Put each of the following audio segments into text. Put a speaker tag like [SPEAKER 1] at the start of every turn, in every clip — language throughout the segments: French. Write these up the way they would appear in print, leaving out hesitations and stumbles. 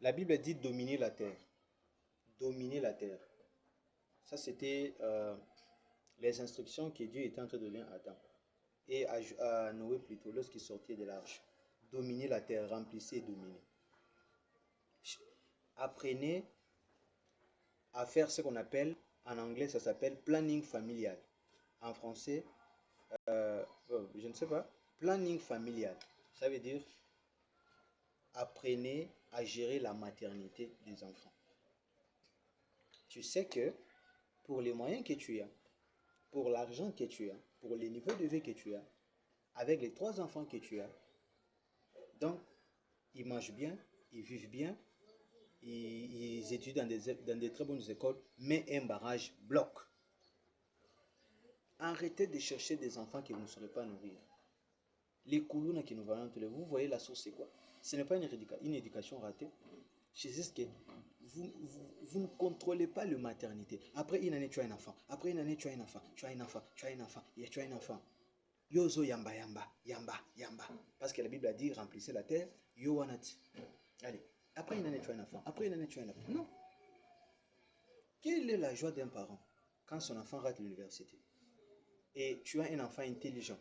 [SPEAKER 1] La Bible dit dominer la terre. Dominer la terre. Ça, c'était les instructions que Dieu était en train de donner à Adam. Et à Noé plutôt, lorsqu'il sortait de l'arche. Dominer la terre, remplissez et dominer. Apprenez à faire ce qu'on appelle, en anglais, ça s'appelle planning familial. En français, je ne sais pas, planning familial. Ça veut dire, apprenez à gérer la maternité des enfants. Tu sais que pour les moyens que tu as, pour l'argent que tu as, pour les niveaux de vie que tu as, avec les 3 enfants que tu as, donc, ils mangent bien, ils vivent bien, ils étudient dans des très bonnes écoles, mais un barrage bloque. Arrêtez de chercher des enfants que vous ne saurez pas nourrir. Les koulouna qui nous voyons tous les vous voyez la source c'est quoi? Ce n'est pas une éducation ratée. Je sais que vous ne contrôlez pas la maternité. Après une année, tu as un enfant. Après une année, tu as un enfant. Tu as un enfant. Tu as un enfant. Et tu as un enfant. Yozo yamba yamba. Yamba yamba. Parce que la Bible a dit remplissez la terre. Yo wanat. Allez. Après une année, tu as un enfant. Après une année, tu as un enfant. Non. Quelle est la joie d'un parent quand son enfant rate l'université? Et tu as un enfant intelligent.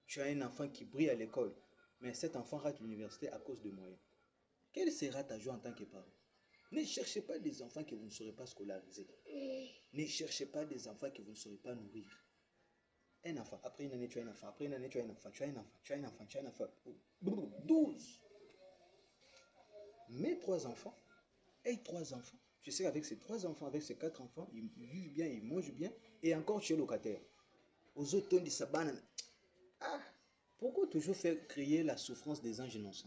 [SPEAKER 1] Tu as un enfant qui brille à l'école. Mais cet enfant rate l'université à cause de moyens. Quelle sera ta joie en tant que parent? Ne cherchez pas des enfants que vous ne saurez pas scolariser. Ne cherchez pas des enfants que vous ne saurez pas nourrir. Un enfant, après une année, tu as un enfant. Après une année, tu as un enfant. Tu as un enfant, tu as un enfant, tu as un enfant. 12. Mais 3 enfants. Et 3 enfants. Tu sais qu'avec ces 3 enfants, avec ces 4 enfants, ils vivent bien, ils mangent bien. Et encore, tu es locataire. Aux autres, de sa banane. Ah, pourquoi toujours faire créer la souffrance des anges innocents?